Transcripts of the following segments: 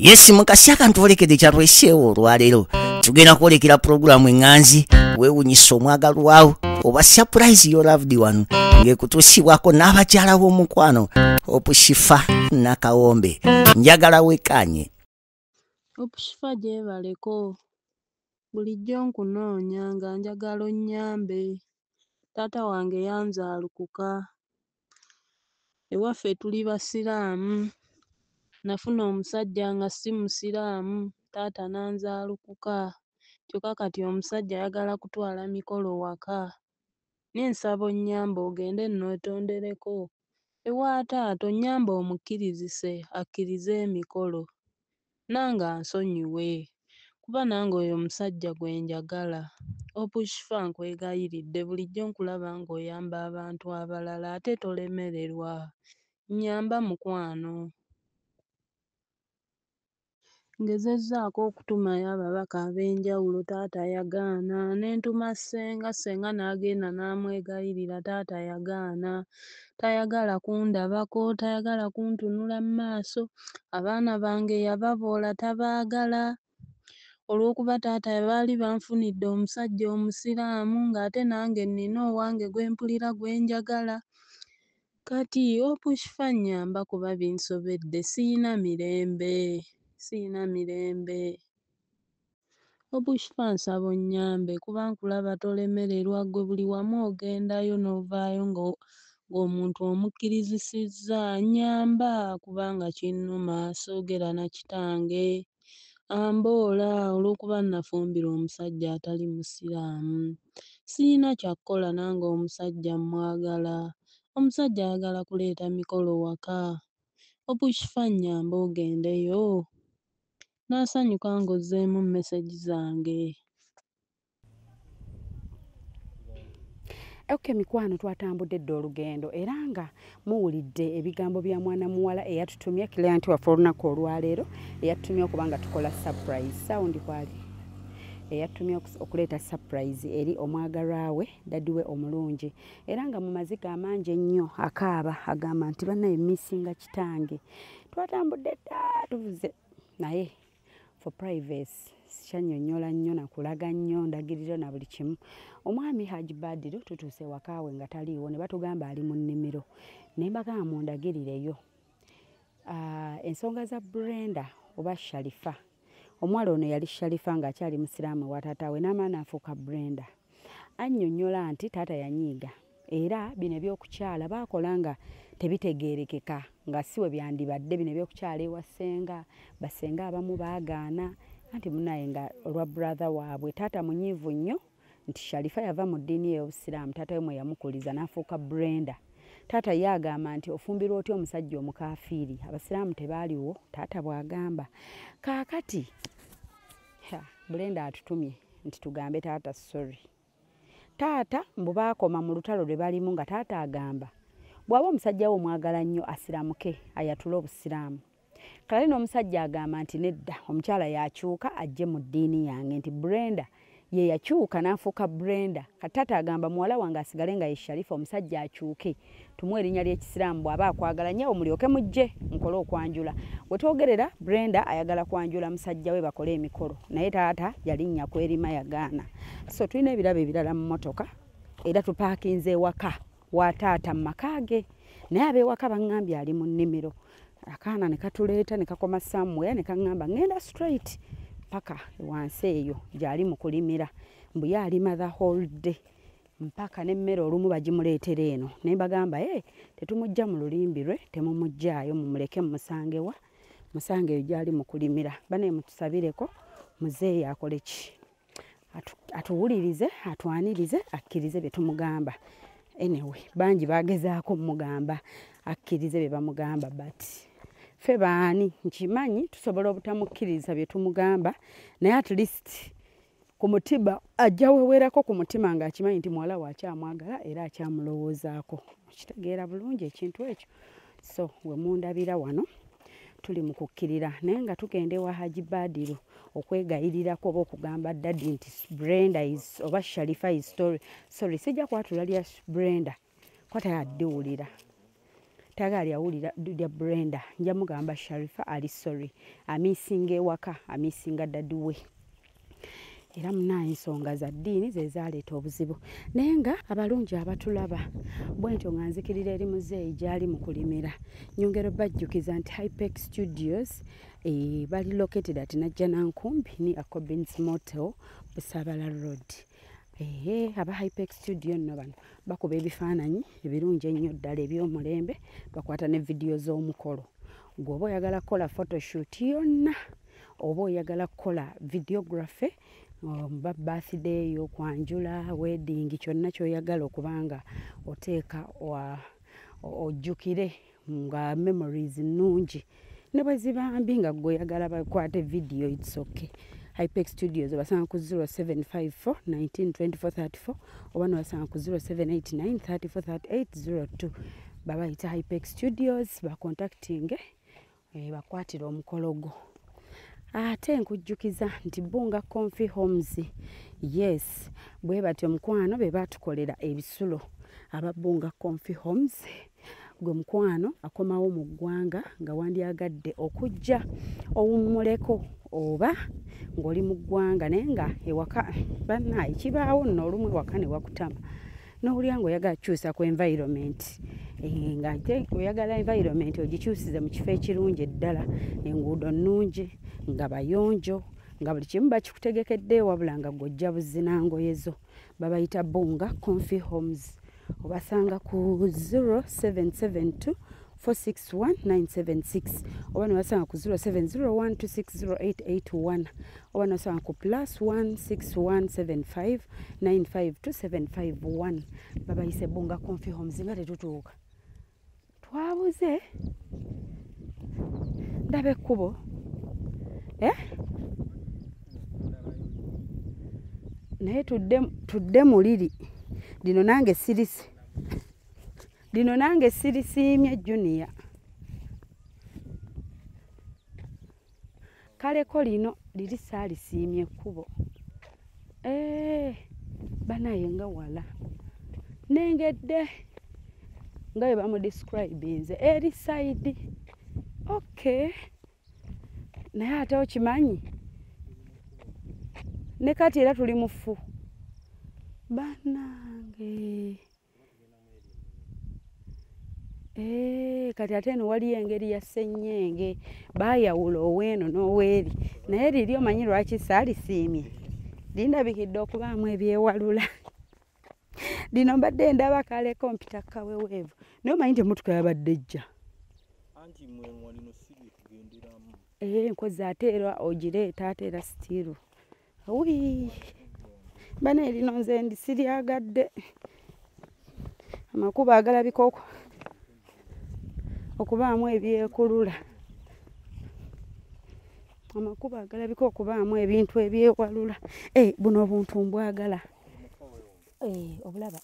Yes mukasi akantuolekede kyatweseewo olwaleero tugenda kwolekera programu enganzi weewunyisa omwagalwawo oba surprise your loved one ng'ekutuusibwako n'abakyala b'omukwano Opushifa Nakawombe njagala wekanye Opushifa gyebaleko bulijjo nkunoonya nga njagala onnyambe taata wange yanzaalukuka ewaffe tuli basiraamu nafuna omusajja nga si musiraamu taata nanzaalukuka kyokka kati omusajja ayagala kutwala mikolo waka nensaba onnyambe ogende nneetondereko ewa taata onnyambe omukkirizise akkirize emikolo nange ansonyiwe kuba nange oyo omusajja gwe njagala. Opushifa nkwegayiridde bulijjo nkulaba ng'oyamba abantu abalala ate tolemererwa nnyamba mukwano. Ngezezzaako okutumayo ababaka ab'enjawulo taata yagaana ne ntuma ssenga n'agenda n'amwegayirira taata yagaana tayagala kundabako tayagala kuntunula mu maaso abaana bange yababoola tabaagala olw'okuba taata baali banfunidde omusajja omusiraamu ng'ate nange nnina owange gwe mpulira gwe njagala kati Opushifa nnyamba kuba binsobedde siyina mirembe Opushifa nsaba onnyambe kuba nkulaba tolemererwa gwe buli wamu ogendayo n'ovaayo ng'omuntu omukkirizisizza nnyamba kubanga kinnuma soogera na kitange amboola olw'okuba nafumbirwa omusajja atali musiraamu siyina kyakkola nange omusajja mwagala omusajja ayagala kuleeta mikolo waka Opushifa nnyamba ogendeyo naasanyuka ng'ozzeemu message zange. Okay mikwano twatambudde dda olugendo era nga muwulidde ebigambo bya mwana muwala eyatutumye client waffe olunaku olwaleero eyatutumye okuba nga tukola surprise sound kwali eyatutumye okuleeta surprise eri omwagalwa we daddi we omulungi era nga mu maziga amangi ennyo akaaba agamba nti bannaye missinga kitange twatambudde dda tuvuze naye for privacy sikyanyonnyola nnyo nakulaga nnyo ndagiriro na buli kimu omwami Haji Badiru tutuuse wakaawe nga taliiwo ne batugamba ali mu nnimiro ne mbagamba mundagirireyo ensonga za Brenda oba Sharifa omuwala ono yali Sharifa ng'akyali musiraamu wa taata we n'amaana afuuka Brenda annyonnyola nti taata yanyiiga era bino ebyokukyala baakola nga tebitegeerekeka nga si we byandibadde bino ebyokukyala ewa ssenga bassenga abamu baagaana anti munaye nga olwa brother waabwe taata munyiivu nnyo nti Sharifa yava mu ddiini ey'obusiraamu taata we mwe yamukuliza n'afuuka Brenda taata ye agamba nti ofumbirwa otya omusajja omukaafiiri abasiraamu tebaaliwo taata bw'agamba kaakati Brenda atutumye nti tugambe taata sorry taata mbu baakoma mu lutalo lwe balimu nga taata agamba bw'aba omusajja we omwagala nnyo asiramuke ayatule obusiraamu kale n'omusajja agamba nti nedda omukyala yakyuka ajje mu ddiini yange nti Brenda ye yakyuka n'afuuka Brenda kataata agamba muwala wange asigale nga ye Sharifa omusajja akyuke tumuwe erinnya ly'ekisiraamu bw'aba akwagala nnyo omulyoke mujje mukole okwanjula we twogerera Brenda ayagala kwanjula musajja we bakole emikolo naye taata yalinnya ku erima yagaana so tulina ebirabo ebirala mu mmotoka era tupaakinze ewaka wa taata mu maka ge naye ab'ewaka baŋŋambye ali mu nnimiro akaana ne katuleeta ne kakoma somewhere ne kaŋŋamba ŋŋenda straight paka wansi eyo gy'ali mu kulimira mbu ye alima the whole day mpaka n'emmere olumu bagimuleetera eno ne mbagamba tetumujja mu lulimbi lwe temumujjaayo mumuleke mumusangewa musange eyo gy'ali mu kulimira bane mutusabireko muzeeyi akole ki atuwulirize atwanirize akkirize bye tumugamba anyway bangi bagezaako mugamba akkirize bye bamugamba but ffe baani nkimanyi tusobola obutamukkiriza bye tumugamba naye at least ku mutima ajja wewerako ku mutima ng'akimanyi nti muwala we akyamwagala era akyamulowoozaako okitegeera bulungi ekintu ekyo so we mundabira wano tuli mu kukkirira naye nga tugenda ewa Haji Badiru okwegayirirako oba okugamba daddi nti Brenda is oba Sharifa is sorry sijja kwatula lya Brenda kwata yaddiwulira tagali awulira lya Brenda nja mugamba Sharifa ali sorry amisinga ewaka amisinga daddy we era munaye ensonga za ddiini ze zaaleeta obuzibu naye nga abalungi abatulaba bwentyo nga nzikirira eri muzeeyi gy'ali mu kulimira nyongera bajjukiza nti Hypex Studios bali located at Najjanankumbi ni Acobins Motel Busabala Road. Aba Hypex Studio nno bano bakuba ebifaananyi ebirungi ennyo ddala eby'omulembe bakwata ne vidiyo z'omukolo gw'oba oyagala kukola photoshoot yonna oba oyagala kukola videography birthday y'okwanjula wedding kyonna ky'oyagala okubanga oteeka ojjukire nga memories nnungi ne bwe ziba mbi nga gwe oyagala bakwate video it's okay. Hypex Studios basanga ku 0754 192434 oba basanga ku 0789 343802 babayita Hypex Studios bacontacting bakwatira omukolo gwo. Ate nkujjukiza nti Bunga Comfy Homes yes bwe batyo mukwano be batukolera ebisulo aba Bunga Comfy Homes gwe mukwano akomawo mu ggwanga nga wandyagadde okujja owummuleko oba ng'oli mu ggwanga naye nga ewaka bannaye kibaawo nno olumu ewaka ne wakutama n'owulira ng'oyagala kukyusa ku environment nga oyagala environment ogikyusize mu kifo ekirungi eddala enguudo nnungi nga bayonjo nga buli kimu bakikutegekedde wabula nga gw'ojja buzinangoye zo babayita Bunga Comfy Homes obasanga ku 0772 461 976 oba nebasanga ku 0701 260 oba nebasanga ku +1 6175 952 babayise Bunga Comfy Homes nga tetutuuka twabuze ndaba ekkubo naye tudde muliri lino nange sirisiimye Junior kaleko lino liri saalisiimye ekkubo banaye nga wala nengedde nga bwe bamudescribinze eri side okay naye ate okimanyi ne kati era tuli mufu banange kati ate eno waliyo engeri ya ssenyenge baayawula oweeno n'oweeri naye liri omanyi lwaki saalisiimye lindabikidde okubaamu ebyewalula lino mbadde ndaba kale kompita kaweweevu naye omanyi nti emmotoka yabadde ejja nkozi ate era ogireeta ate era sitiiru bana erino nze ndi siryagadde amakubo agalabika okubaamu ebyekulula amakubo agalabika okubaamu ebintu ebyewalula buno obuntu mbwagala obulaba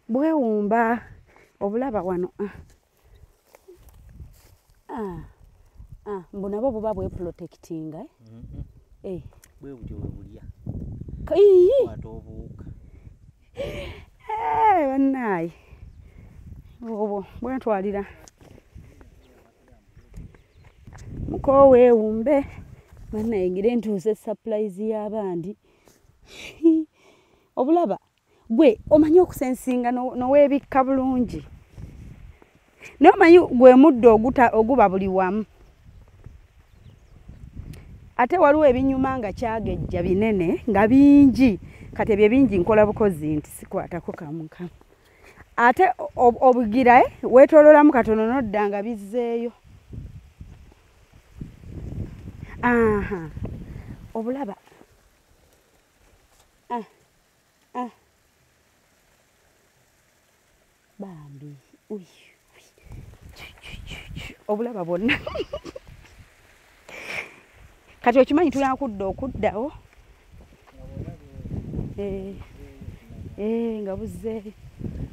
bwewumba obulaba wano mbu nabo buba bweprotectinga bannaaye obwo bwentwalira mukoweewumbe bannaye ngire ntuuse surprise y'abandi obulaba gwe omanyi okusensinga noweebikka bulungi naye omanyi gwe muddo oguba buli wamu ate waliwo ebinyuma nga kyagejja binene nga bingi kati ebyo bingi nkola bukozi nti sikwatako kamukamu ate obugira weetoololamu katono nodda nga bizzeeyo obulaba bambi obulaba bwonna kati okimanyi tulina kudda okuddawo nga buzzeeyo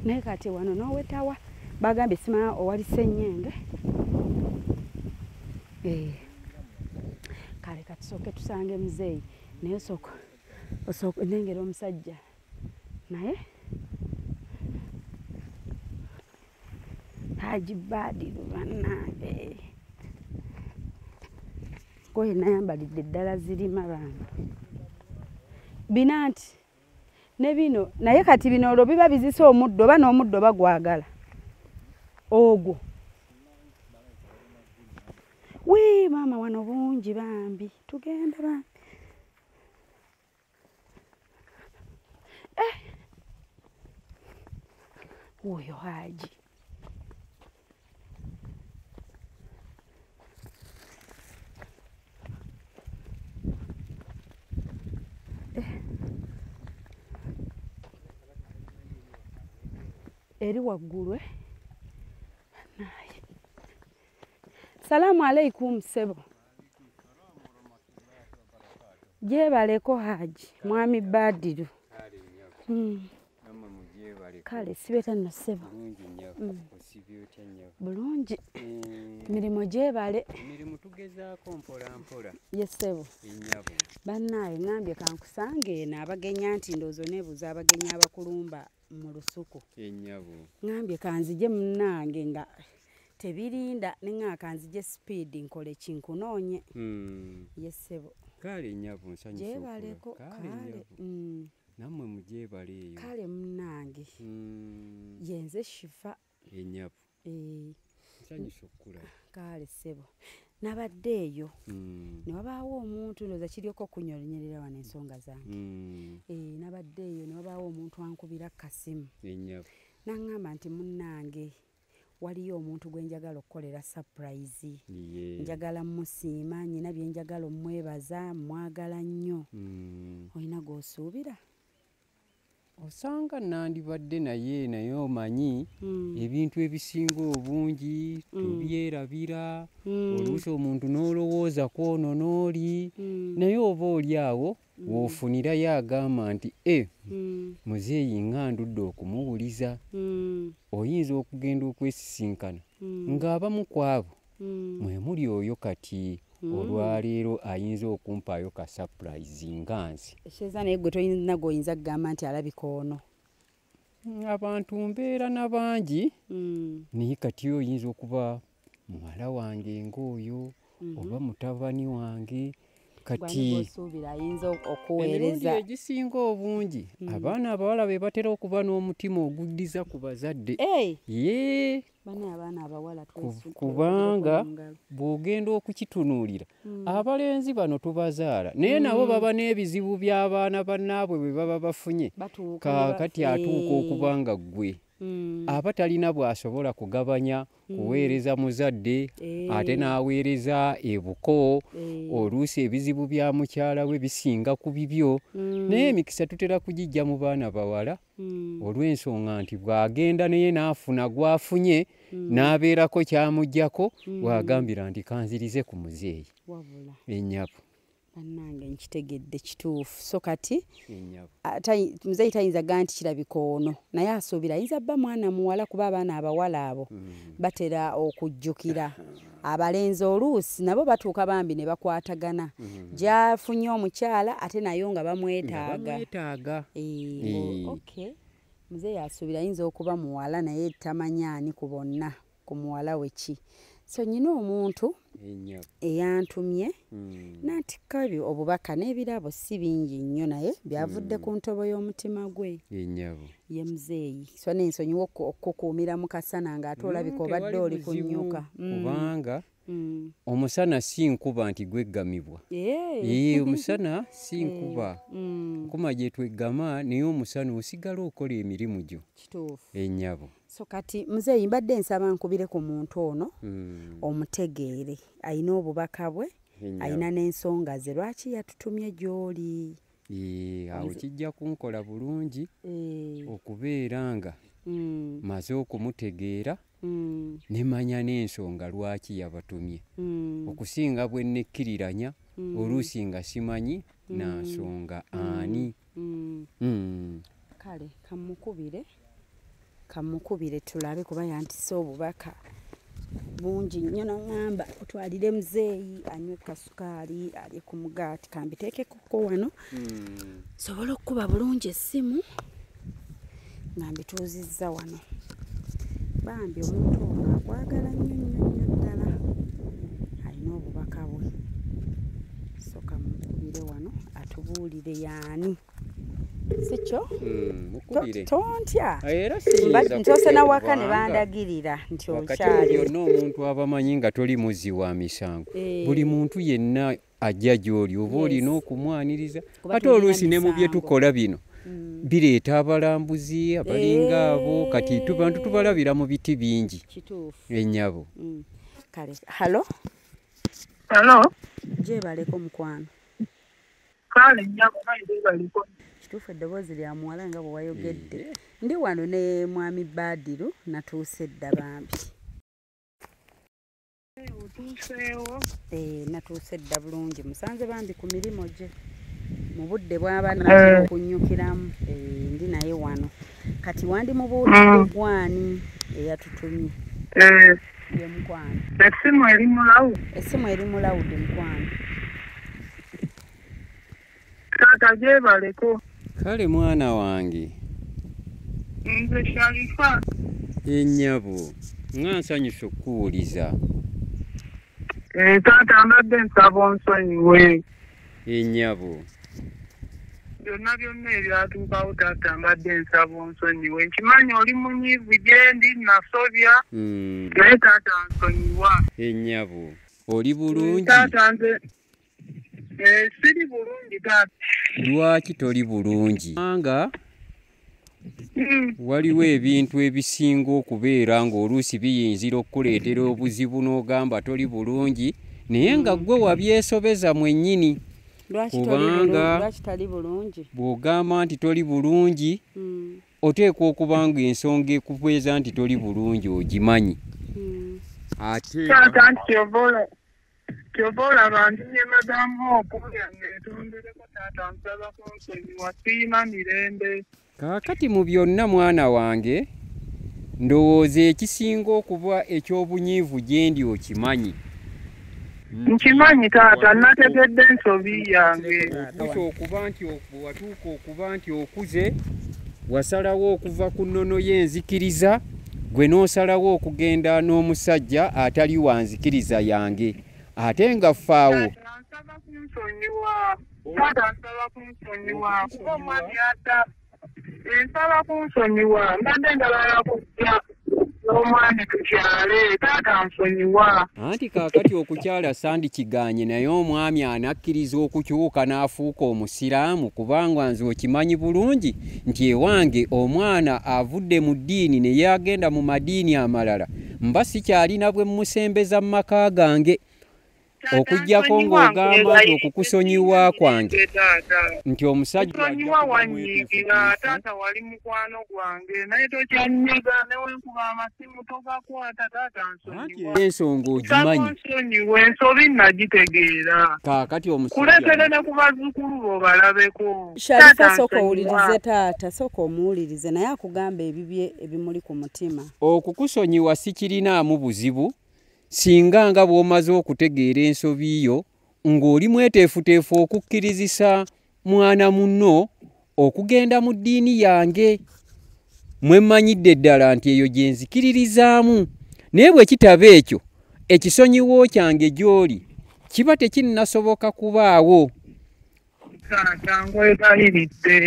naye kati wano n'owetawa bagambye simanya owali ssenyenge kale katusooke tusange muzeeyi naye osooka nengera omusajja naye Haji Badiru bannange. Ngoye nayambalidde ddala zirima bantu. Bino nti ne bino naye kati bino olwo biba bizisa omuddo oba n'omuddo bagwagala. Ogwo. Wii maama wano bungi bambi. Tugenda bambi. Oyo Haji. Eri waggulu naye. Salamu alaikum sebo. Jebaleko Haji mwami Badiru. Kale sibeta no sebo. Bulungi. Mirimo jebale. Mirimu tugezaako mpola. Yes sebo. Ennyabo. Bannaye ngambye kankusange n'abagenya nti ndozo nebuza abagenya abakulumba mu lusuku. Ennyabo. Ngambye kanzije munnange nga tebirinda nenga kanzije speed nkole kinkunoonye. Yes sebo. Kale ennyabo nsanyusa. Jebaleko kale. Namwe mujebale eyo. Kale munnange. Yenze shifa. Ennyabo. Nsanyusa okkulaba. Kale sebo. Nabadde eyo. Ne wabaawo omuntu ndoza kiryoko kunyonyerera wana ensonga zange. Nabadde eyo ne wabaawo omuntu ankubira kasimu. Ennyabo. Nangamba nti munnange waliyo omuntu gwe njagala okukolera surprise. Njagala musiima nyina bye njagala omwebaza mwagala nnyo. Olina g'osuubira? Osanga nandibadde naye omanyi ebintu ebisinga obungi tubyerabira oluusi omuntu n'olowooza kwono n'oli naye oba oli awo w'ofunirayo agamba nti muzeeyi ng'andudde okumuwuliza oyinza okugenda okwesisinkana ng'abamu ku abo mwe muli oyo kati olwaleero ayinza okumpaayo ka surprise nga nsi. Sheeza naye gwe toyina gw'oyinza kugamba nti alabika ono. Abantu mbeera na bangi naye kati oyinza okuba muwala wange ng'oyo oba mutabani wange kati ayinza okuweereza egisinga obungi abaana abawala be batera okuba n'omutima oguddiza ku bazadde. Abaana abawala kubanga bw'ogenda okukitunuulira abalenzi bano tubazaala naye nabo baba n'ebizibu by'abaana bannaabwe bwe baba bafunye kaakati atuuka okuba nga ggwe aba talina bw'asobola kugabanya kuweereza muzadde ate n'aweereza ebuko oluusi ebizibu bya mukyala we bisinga ku bibyo naye emikisa tutera kugijja mu baana bawala olw'ensonga nti bw'agenda naye n'afuna gw'afunye n'abeerako kyamuggyako bw'agambira nti kanzirize ku muzeeyi. Ennyabo. Bannange nkitegedde kituufu so kati muzeeyi tayinza gaa nti kirabika ono naye asuubira ayinza bba mwana muwala kuba abaana abawala abo batera okujjukira abalenzi oluusi nabo batuuka bambi ne bakwatagana gy'afunye omukyala ate nayo nga bamwetaaga. Muzeeyi asuubira ayinza okuba muwala naye tamanyaani ku bonna ku muwala we ki. So nyina omuntu eyantumye n'atikka ebyo obubaka n'ebirabo si bingi nnyo naye byavudde ku ntobo y'omutima gwe. Ye muzeeyi so n'ensonyiwa okukuumira mu kasana ng'ate olabika obadde oli kunnyuka. Kubanga omusana si nkuba nti gweggamibwa. Omusana si nkuba nkuma gye tweggama naye omusana osigala okola emirimu gyo. Ennyabo. So kati muzeeyi mbadde nsaba nkubire ku muntu ono omutegeere ayina obubaka bwe ayina n'ensonga ze lwaki yatutumye gy'oli. Awo kijja kunkola bulungi okubeera nga maze okumutegeera ne manya n'ensonga lwaki yabatumye okusinga bwe nekkiririranya oluusi nga simanyi na nsonga ani. Kale kamukubire tulabe kuba yantise obubaka bungi nnyo naŋŋamba otwalire muzeeyi anywe kasukaali alye ku mugaati kambiteekeko wano sobole okukuba bulungi essimu nga mbituuzizza wano. bambi omuntu ono akwagala nnyo ddala alina obubaka bwe soka mukubire wano atubuulire yaani sikyo tontya ntose nawaka ne bandagirira nti okyali yonna omuntu abamanyi nga toli muzi wa misango buli muntu yenna ajja gy'oli oba olina okumwaniriza ate oluusi ne mu bye tukola bino bireeta abalambuzi abalinga abo kati bantu tubalabira mu biti bingi ennyabo kale halo gyebaleko mukwano kale nnyabo gyebaliko kituufu eddoboozi lya muwala nga bwe wayogedde ndi wano ne mwami Badiru natuuse dda bambi natuuse dda bulungi musanze bambi ku mirimo gye mu budde bw'aba natera okunnyukiramu ndi naye wano kati wandi mubuulire gwani eyatutumye ye mukwano essimu eri mulawude mukwano taata gyebaleko kale mwana wange nze Sharifa ennyabo nga nsanyusa okukuwuliza taata mbadde nsaba onsonyiwe ennyabo byonna ebyatuukawo taata mbadde nsaba onsonyiwe nkimanyi oli munyiivu gyendi nasobya naye taata nsonyiwa ennyabo oli bulungi taata nze siri bulungi taata lwaki toli bulungi anga waliwo ebintu ebisinga okubeera ng'oluusi biyinzira okukuleetera obuzibu n'ogamba toli bulungi naye nga ggwe wabyesobeza mwennyini kubanga bw'ogamba nti toli bulungi oteekwa okuba nga ensonga ekubeeza nti toli bulungi ogimanyi ate taata nti kyova olaba nti ne madamu okulya ngeetondereko taata nsaba kunsonyiwa siyina mirembe kaakati mu byonna mwana wange ndowooza ekisinga okuba eky'obunyiivu gye ndi okimanyi nkimanyi taata nategedde ensobi yange watuuka okuba nti okuze wasalawo okuva ku nnono y'enzikiriza gwe n'osalawo okugenda n'omusajja atali wa nzikiriza yange ate nga ffaawo nsaba kunsonyiwa kuba omwami ata nsaba kunsonyiwa mbadde njagala kujja n'omwami tukyale taata nsonyiwa anti kaakati okukyala sandikiganye naye omwami anakkiriza okukyuka n'afuuka omusiraamu kubanga nze okimanyi bulungi nti ewange omwana avudde mu ddiini ne yagenda mu madiini amalala mba sikyalina bwe mmusembeza mu maka gange okujjako ng'ogamba nti okukusonyiwa kwange nti omusajja kusonyiwa wanyiigira taata wali mukwano gwange naye tokyanyiga newenkuba amasimu togakwata taata nsonyiwa ensonga ogimanyi nsonyiwa ensobi nagitegeera kaakati kuleetere ne ku bazzukulu bo balabeko Sharifa sooka owulirize taata sooka omuwulirize naye akugamba ebibye ebimuli ku mutima okukusonyiwa sikirinaamu buzibu singa nga bw'omaze okutegeera ensobi yo ng'oli mweteefuteefu okukkirizisa mwana munno okugenda mu ddiini yange mwe mmanyidde ddala nti eyo gye nzikiririzaamu naye bwe kitaba ekyo ekisonyiwo kyange gy'oli kiba tekinnasoboka kubaawo taata nkwegayiridde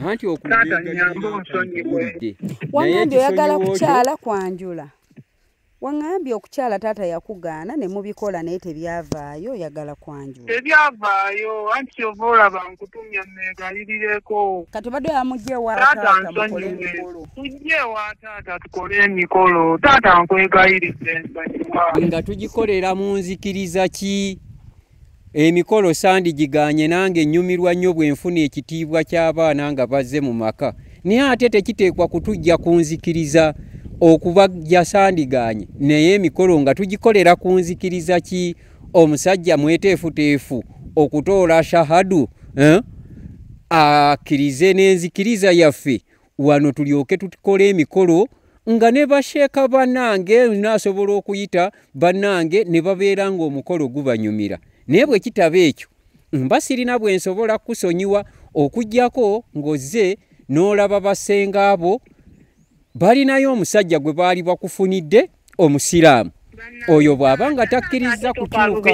anti taata nyamba onsonyiwe wangambye oyagala kukyala kwanjula wangambye okukyala taata yakugaana ne mubikola naye tebyavaayo oyagala kwanjula tebyavaayo anti kyova olaba nkutumya neegayirireko kati obadde yamugye ewa taata nsonyiwe tujje ewa taata tukole emikolo taata nkwegayiridde nsonyiwa nga tugikolera mu nzikiriza ki emikolo sandigiganye nange nnyumirwa nnyo bwe nfuna ekitiibwa ky'abaana nga bazze mu maka naye ate tekiteekwa kutujja ku nzikiriza okubajja sandiganye naye emikolo nga tugikolera ku nzikiriza ki omusajja mweteefuteefu okutoola shahadu akkirize n'enzikiriza yaffe wano tulyoke tukole emikolo nga ne basheeka bannange naasobola okuyita bannange ne babeera ng'omukolo gubanyumira naye bwe kitaba ekyo mba sirina bwe nsobola kusonyiwa okuggyako ng'ozze n'olaba basenga abo balinayo omusajja gwe baali bakufunidde omusiraamu oyo bw'aba nga takkiriza kukyuka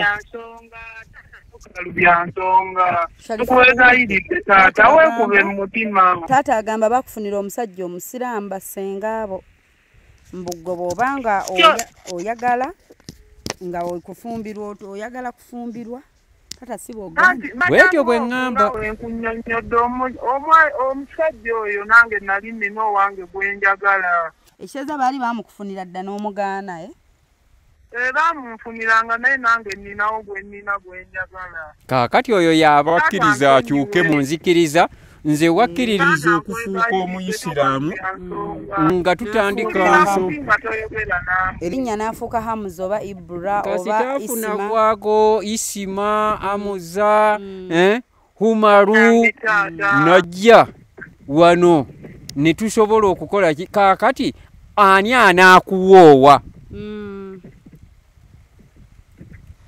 byansonga tukwegayiridde taata weekube mu mutima. Taata agamba bakufunira omusajja omusiraamu bassenga abo mbuggo bw'obanga oyagala nga okufumbirwa oyagala kufumbirwa taata si bw'ogamba bwetyo bwe ŋŋamba wenkunnyonnyodde omusajja oyo nange nali nnina owange gwenjagala ekyeza baali bamukufunira dda n'omugaana baamunfuniranga naye nange nninawo gwennina gwenjagala kaakati oyo yaaba akkiriza akyuke mu nzikiriza nze wakkiririza okufuuka omuyisiraamu nga tutandika erinnya n'afuuka Hamuza oba Ibra oba Isima kwako Isima Amuza Humaru najja wano ne tusobola okukola kaakati ani anaakuwoowa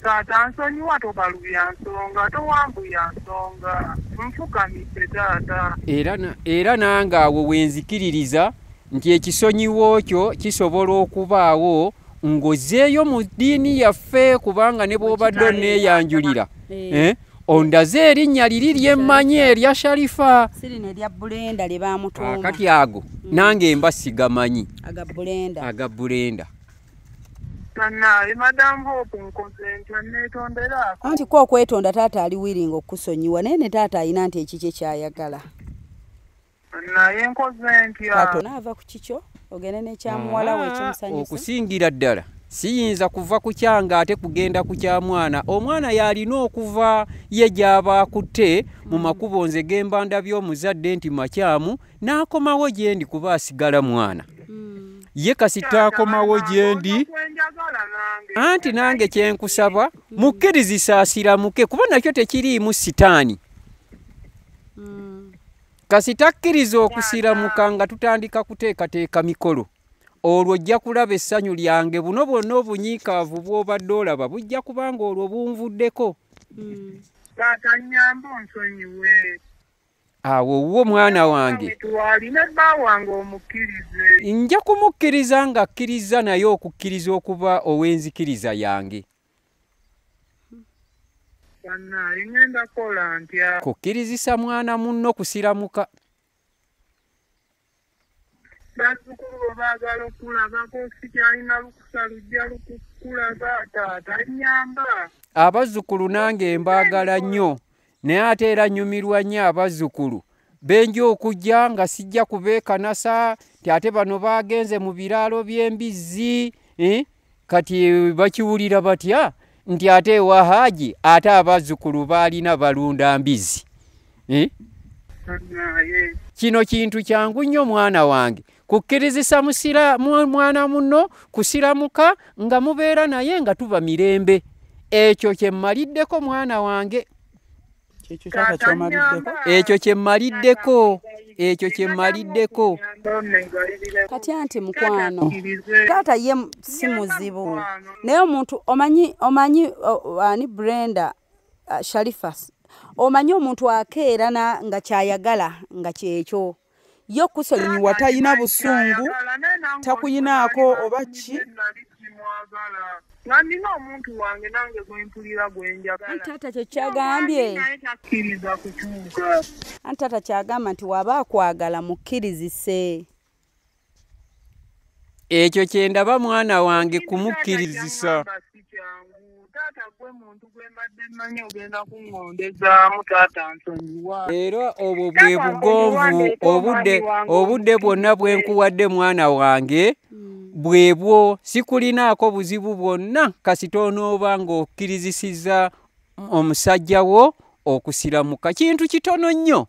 taata nsonyiwa tobalubya nsonga towambuya nsonga nfukamidde taata era nange awo wenzikiririza nti ekisonyiwo kyo kisobola okubaawo ng'ozzeeyo mu ddiini yaffe kubanga ne bw'obadde onneeyanjulira ondaze erinnya liri lyemmanyi erya Sharifa sirina erya Bulenda lye baamutuuma kati ago nange mba sigamanyi aga Bulenda naye Madam Hope nkoze ntya neetonderaako anti ko okwetonda taata ali wiringa okusonyiwa naye ne taata alina nti ekikye kyayagala naye nkoze ntya naava ku kikyo ogende n'ekyamuwala we ekimusanyusa okusingira ddala siyinza kuva ku kyanga ate kugenda ku kya mwana omwana yalina okuva ye gy'aba akutte mu makubo nze gemba ndabye omuzadde nti makyamu n'akomawo gye ndi kuba asigala mwana ye kasita akomawo gye ndi anti nange kyenkusaba mukkirizisa asiramuke kuba nakyo tekiriimu sitaani kasita akkiriza okusiramuka nga tutandika kuteekateeka mikolo olwo ojja kulaba essanyu lyange buno bwonna obunyiikaavu bw'obadde olaba bujja kubanga olwo bunvuddeko taata nnyamba onsonyiwe awo wo mwana wange twalina bba wange omukkirize nja kumukkiriza nga akkiriza naye okukkiriza okuba ow'enzikiriza yange bannaye ngenda kola ntya kukkirizisa mwana munno kusiramuka bazzukulu bwe baagala okulabako sikyalina lukusa lujja lukukulaba taata nnyamba abazzukulu nange mbaagala nnyo naye ate era nnyumirwa nnyo abazzukulu benja okujja nga sijja kubeekanasa ti ate bano baagenze mu biraalo by'embizzi kati bakiwulira batya nti ate ewa Haaji ate abazzukulu baalina balunda mbizzi kino kintu kyangu nnyo mwana wange kukkirizisa mwana munno kusiramuka nga mubeera naye nga tuba mirembe ekyo kye mmaliddeko mwana wange ekyo kye mmaliddeko kati anti mukwano taata ye si muzibu naye omuntu omanyi ani Brenda Sharifa omanyi omuntu akeera nga kyayagala nga kyekyo ye okusonyiwa talina busungu takuyinaako oba ki nga nina omuntu wange nange gwempulira gwenjagala anti taata kyekyagambye takkiriza kukyuka anti taata kyagamba nti waba akwagala mukkirizise ekyo kyendaba mwana wange kumukkirizisa taata gwe muntu gwe mbadde mmanyi ogenda kuŋŋondezaamu taata nsonyiwa era obwo bwe bugonvu obudde bwonna bwe nkuwadde mwana wange bwebwo sikulinaako buzibu bwonna kasita onooba ng'okkirizisizza omusajja wo okusiramuka kintu kitono nnyo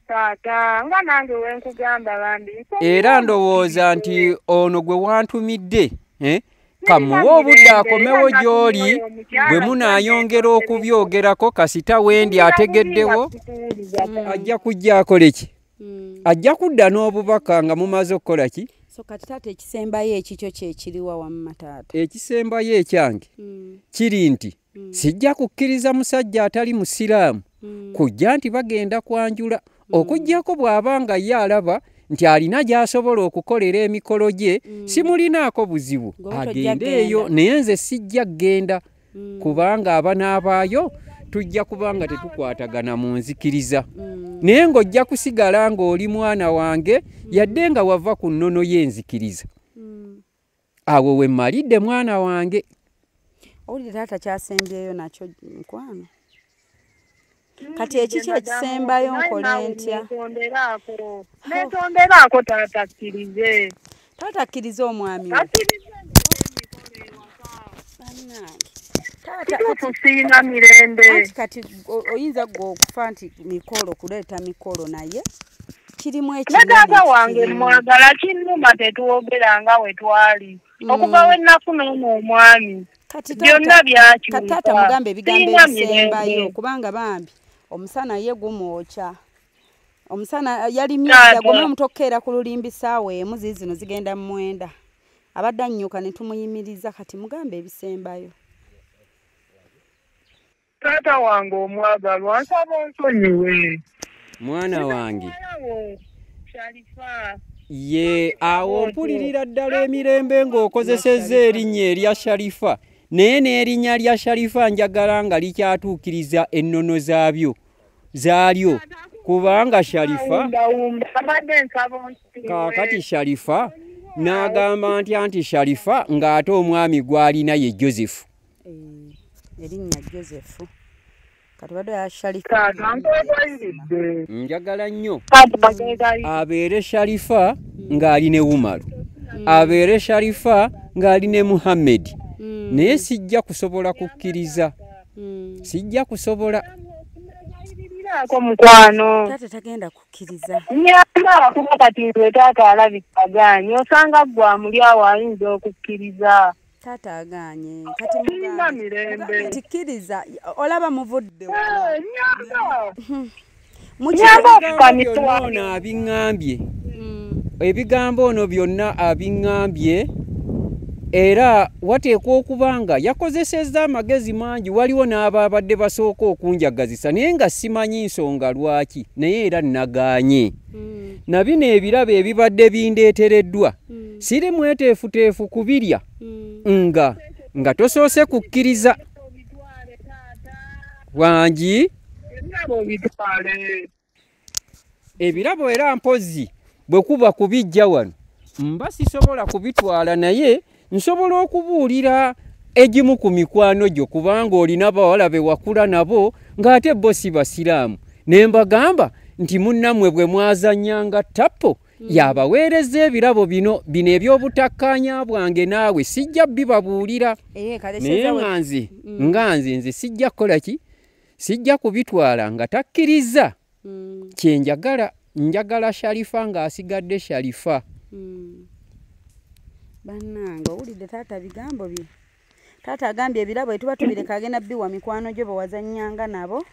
taata nga nange wenkugamba bambi era ndowooza nti ono gwe wantumidde kamuwe obudde akomewo gy'oli bwe munaayongera okubyogerako kasita wendi ategeddewo ajja kujja akola ki ajja kudda n'obubaka nga mumaze okukola ki so kati taata ekisembayo ekikyo kyekiriwa wamma taata ekisembayo ekyange kiri nti sijja kukkiriza musajja atali musiraamu kujja nti bagenda kwanjula okuggyako bw'aba nga ye alaba nti alina gy'asobola okukolera emikolo gye simulinaako buzibu agende eyo naye nze sijja kgenda kubanga aba n'abaayo tujja kubanga tetukwatagana mu nzikiriza naye ng'ojja kusigala ng'oli mwana wange yadde nga wava ku nnono y'enzikiriza awo we mmalidde mwana wange. Owulire taata kyasembyeyo nakyo mukwano kati ekiki ekisembayo nkole ntya? Netonderaako taata akkirize. Taata akkirize omwami we. Tusiina mirembe. Kati oyinza gwe okufa nti mikolo kuleeta mikolo naye kirimu ekinene. Taata wange mwagala kinnuma tetwogeranga we twali. Okuva we nnafuna omwami. Byonna byakyuka. Taata mugambe ebigambo ebisembayo kubanga bambi omusana ye gumwokya. Omusana yali myenda gwe mutokera ku lulimbi saawe emu zino zigenda mu 9. Abadde annyuka ne tumuyimiriza kati mugambe ebisembayo. Taata wange omwagalwa nsaba onsonyiwe. Mwana wange ye awo mpulirira ddala emirembe ng'okozesezza erinnya erya Sharifa naye n'erinnya lya Sharifa njagala nga likyatuukiriza ennono zaalyo kubanga Sharifa kaakati Sharifa n'agamba nti Sharifa ng'ate omwami gw'alina ye Joseph. Erinnya Joseph kati badde ya Sharifa njagala nnyo abeere Sharifa ng'ali ne Umaru abeere Sharifa ng'ali ne Muhammad naye sijja kusobola kukkiriza sijja kusobola ko mukwano taata tagenda kukkiriza nyamba kuba kati nze taata alabikaganye osanga gwe amuli awo ayinza okukkiriza. Taata aganye kati mugambe tikiriza olaba muvudde ono abiŋŋambye ebigambo ono byonna abiŋŋambye era wateekwa okuba nga yakozesezza amagezi mangi waliwo n'ababadde basooka okunjagazisa naye nga simanyi nsonga lwaki naye era nagaanye na bino ebirabo ebibadde bindeetereddwa siri mweteefuteefu kubirya nga tosoose kukkiriza wangi ebirabo era mpozzi bwe kuba kubijja wano mba sisobola kubitwala naye nsobola okubuulira egimu ku mikwano gyo kubanga olina bawala be wakula nabo ng'ate bo si basiraamu ne mbagamba nti munnammwe bwe mwazannyanga tappo yabaweereza ebirabo bino eby'obutakkaanya bwange naawe sijja bibabuulira naye nze sijja kukola ki sijja kubitwala nga takkiriza njagala Sharifa ng'asigadde Sharifa. Bannange owulidde taata bigambo bye taata agambye ebirabo etuba tubireka agenda biwa mikwano gyo bawazannyanga nabo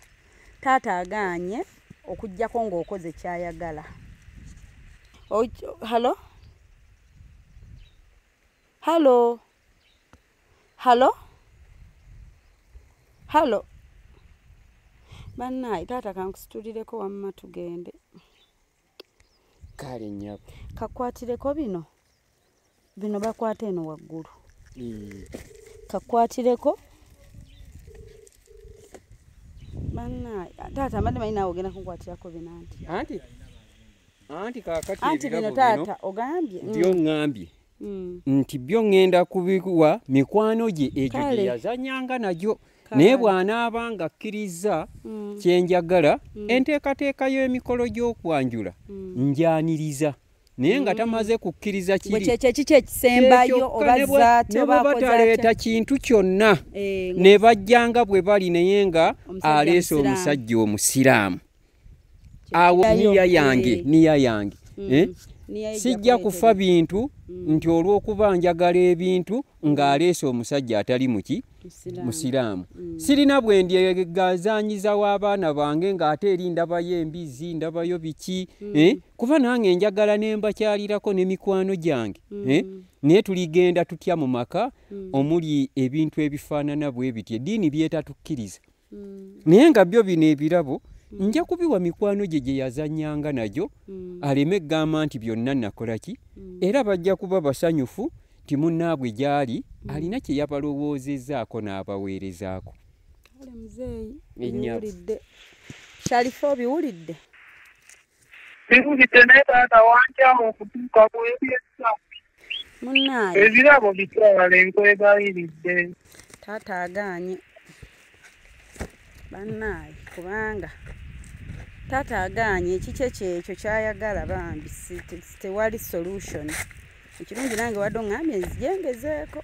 taata aganye okujjako ng'okoze kyayagala. Halo halo halo halo bannaye taata kankusitulireko wamma tugende kale nnyabo kakwatireko bino bakwata eno waggulu kakwatireko bannaye taata amadde manyi naawe ogenda kunkwatirako bino anti kakati anti bino taata ogambye by'oŋŋambye nti byo ŋŋenda kubikuwa mikwano gye egyo gye yazannyanga nagyo naye bw'anaabanga akkiriza kyenjagala enteekateeka y'emikolo gy'okwanjula njaniriza naye nga tamaze kukkiriza kiki ekisembayo oba zaati oba bataleeta kintu kyonna ne bajjanga bwe bali naye nga aleese omusajja omusiraamu awo niya yange sijja kufa bintu nti olw'okuba njagala ebintu ng'aleese omusajja atali muki musiraamu sirina bwe ndyegazanyiza w'abaana bange ng'ate eri ndabayo embizi ndabayo biki kuba nange njagala ne mbakyalirako ne mikwano gyange naye tuligenda tutya mu maka omuli ebintu ebifaanana bwe bityo eddiini byetatukkiriza naye nga byo bino ebirabo nja kubiwa mikwano gye yazannyanga najo aleme gamba nti byonna nakola ki era bajja kuba basanyufu nti munnaabwe gyali alina kye yabalowoozezaako n'abaweerezaako. Kale muzeeyi biwulidde Sharifa biwulidde biwulidde naye taata wanjawo okutuuka bwebyessa munnaaye ebirabo bitwala enkwegayiridde taata agaanye bannaaye kubanga taata agaanye ekikye kyekyo kyayagala bambi tewali solution ekirungi nange wadde oŋŋambye nzijengezeeko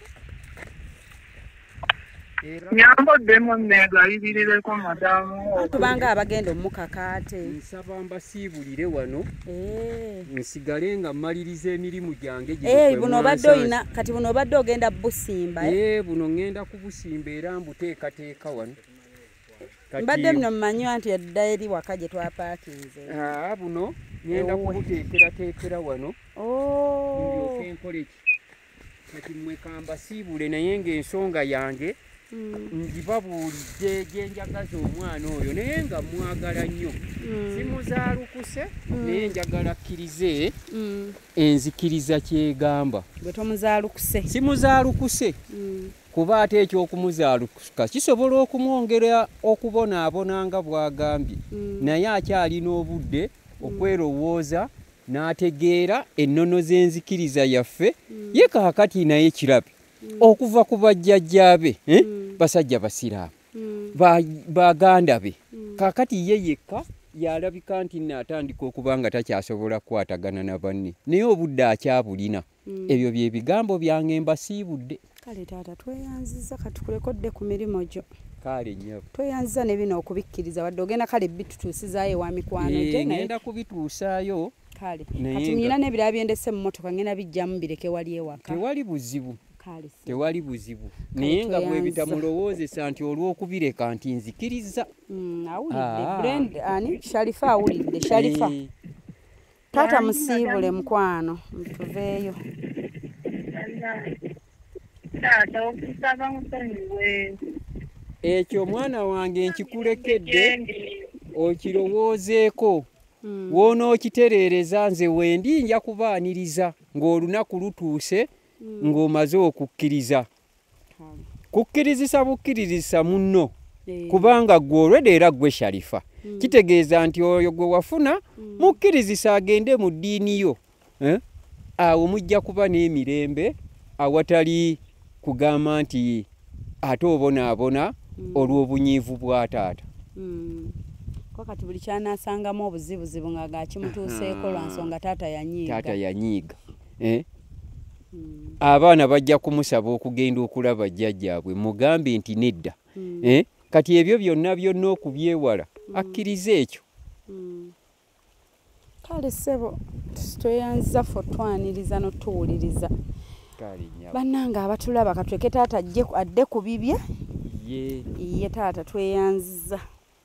nyamboddemu neegayirireko madamu tubanga abagenda omukakaate nsaba mbasiibulire wano nsigale nga mmaliriza emirimu gyange buno obadde oyina kati buno obadde ogenda busimba buno ŋŋenda kubusimba era mbuteekateeka wano mbadde bino mmanywa nti edda eri waka gye twapaakinze buno ŋŋenda kubuteekerateekera wano ndyoke nkole ki kati mmwe kambasiibule naye ng'ensonga yange ngibabuulidde gye njagaza omwana oyo naye nga mwagala nnyo simuzaalukuse naye njagala akkirize enzikiriza kyegamba bwe tomuzaalukuse simuzaalukuse kuba ate ekyokumuzaalukuka kisobola okumwongera okubonaabona nga bw'agambye naye akyalina obudde okwerowooza n'ategeera ennono z'enzikiriza yaffe ye kaakati naye kirabe okuva ku bajjajjaabe basajja basiraamu baganda be kaakati ye yekka yalabika nti naatandika okuba nga takyasobola kukwatagana na banne naye obudde akyabulina ebyo bye bigambo byange mbasiibudde. Kale taata tweyanziza katukulekodde ku mirimu gyo kale nnyabo tweyanziza ne bino okubikkiriza wadde ogenda kale bitutuusizaayo ewa mikwano gye ngenda kubituusaayo kale kati nina n'ebirala byendese mu mmotoka ngenda bijjamu bireke wali ewaka tewali buzibu tewali buzibu naye nga bwe bitamulowoozesa nti olw'okubireka nti nzikiriza awulidde ani Sharifa awulidde Sharifa taata musiibule mukwano tuveeyo taata okusaba musonyiwe ekyo omwana wange nkikulekedde okirowoozeeko woonookitereereza nze wendi nja kubaaniriza ng'olunaku lutuuse ng'omaze okukkiriza kukkirizisa bukkirizisa munno kubanga gwe olwedde era gwe Sharifa kitegeeza nti oyo gwe wafuna mukkirizisa agende mu ddiini yo awo mujja kuba n'emirembe awatali kugamba nti ate obonaabona olw'obunyiivu bwa taata kati buli kyanaasangamu obuzibuzibu nga gakimutuuseeko lwa nsonga taata yanyiiga abaana bajja kumusaba okugenda okulaba jjajjaabwe mugambe nti nedda kati ebyo byonna okubyewala akkiriza ekyo kale ssebo tweyanziza ffe otwaniriza n'otuwuliriza bannange abatulaba katweke taata adde ku bibye ye taata tweyanziza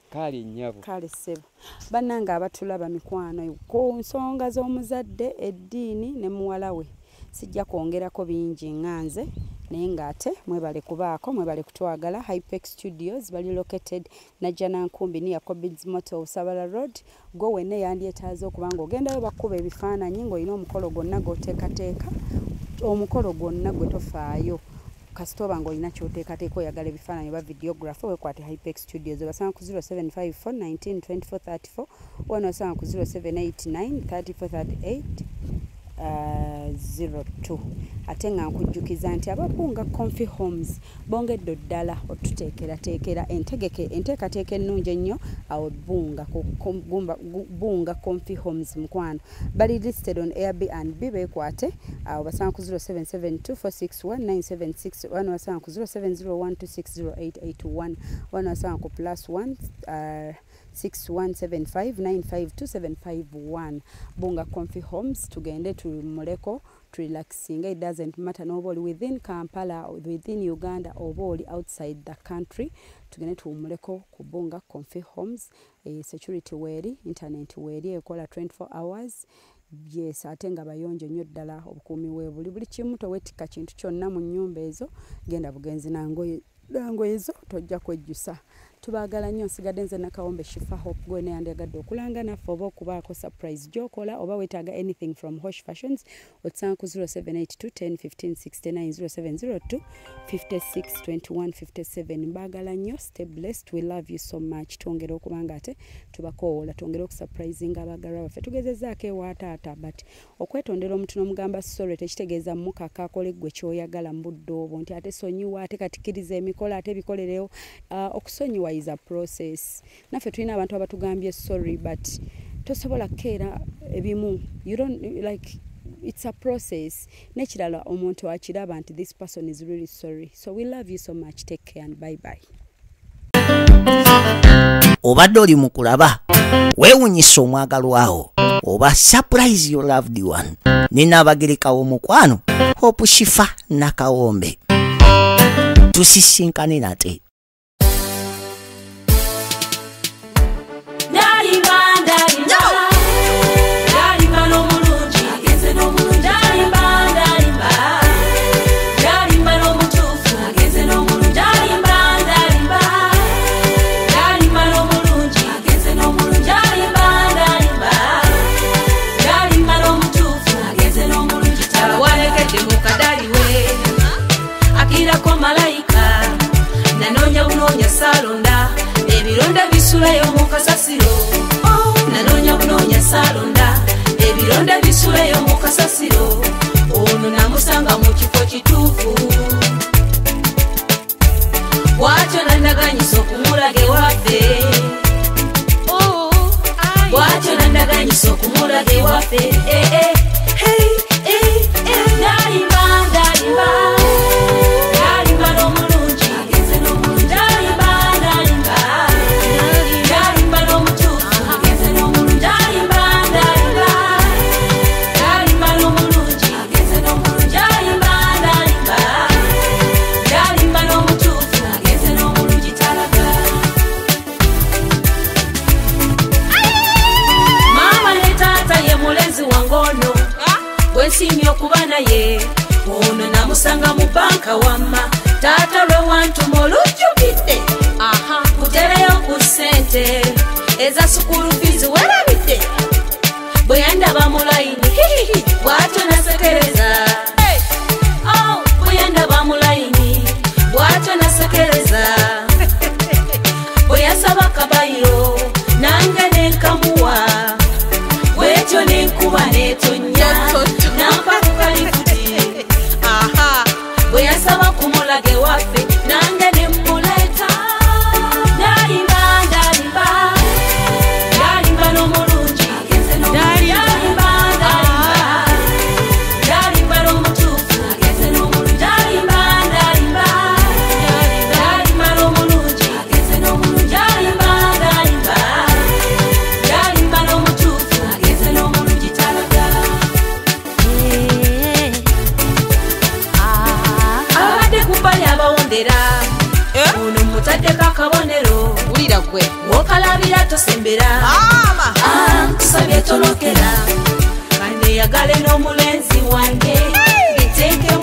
kale nnyabo kale ssebo bannange abatulaba mikwano ku nsonga z'omuzadde eddiini ne muwala we sijja kwongerako bingi nganze naye ng'ate mwebale kubaako mwebale kutwagala. Hypex Studios bali located Najjana Nkumbi ni Yacobids Moto Sabala Road. Gwe wenne yandyetaaze okuba ng'ogendayo bakkuba ebifaananyi ng'olina omukolo gwonna gw'oteekateeka omukolo gwonna gwe tofaayo kasita oba ng'olina ky'oteekateeka oyagala ebifaananyi oba videographer wekwate Hypex Studios obasanga ku 0754 19 24 34 wano osanga ku 0789 34 38 02 ate nga nkujjukiza nti ababunga Comfy Homes bongedde ddala otuteekerateekera enteekateeka ennungi ennyo awo bunga Comfy Homes mukwano bali listed on Airbnb beekwate awo basanga ku 0772461976 wano basanga ku 0701260881 wano basanga ku +1 6175952751 bunga Comfy Homes tugende tumuleko relaxing. It doesn't matter no boli within Kampala or within Uganda or boli outside the country tugende tumuleko kubunga Comfy Homes security weri internet weri ekola 24 hours. Yes, ate nga bayonjo nnyo ddala obukuumi weebuli buli kimu towetika kintu kyonna mu nnyumba ezo genda bugenzi nangoye ezo tojja kwejjusa Tubaagala nnyo nsigadde nze Nakawombe Shifa Hope gwe neyandiyagadde okulanga naffe oba okubaako surprise gy'okola oba weetaaga anything from Hosh Fashions otusanga ku 0782 10 15 69 0702 56 21 57. Mbaagala nnyo, stay blessed, we love you so much. Twongere okubanga ate tubakoola, twongere okusurprisinga abaagalwa baffe. Tugezezzaako ewa taata but okwetondera omuntu n'omugamba sorry tekitegeeza mukaka akole ggwe ky'oyagala mu budde obwo nti ate sonyiwa ate katikiriza emikola ate bikolerewo. Okusonyiwa is a process. Naffe tulina abantu abatugambye sorry but tosobola keera ebimu. You don't like, it's a process. Nekirala omuntu akiraba nti this person is really sorry. So we love you so much. Take care and bye bye. Obadde oli mu kulaba weewunyisa omwagalwawo oba surprise your loved one. Nina abagerekawo omukwano Hope Shifa Nakawombe. Tusisinkane nate. Salonda ebironda bisulayo mu kasasiro nanonya kunonya salonda ebironda bisulayo mu kasasiro ono namusanga mu kifo kituufu bwatyo nandaganyisa okumulage waffe bwatyo nandaganyisa okumulage waffe Simyo kubana ye ono namusanga mu banka wama tata lwe wantu molujjukidde kutereyo ku ssente eza sukulu fees werabidde bwe yandaba mu layini bw'atyo nasekereza bwe yandaba mu layini bw'atyo nasekereza bwe yasaba kabayiro nange nenkamuwa bw'etyo nenkuba neetonya bwe yasaba kumulage waffe nange nemuleta ndalimba n'omulungi ndalimba n'omutuufu ndalimba n'omulungi ndalimba n'omutuufu n'omulungi talaga kubali abawondera ono mutaddeko akabonero wulira gwe wokalabira tosembera tusabye tolokera kane yagale n'omulenzi wange biteeke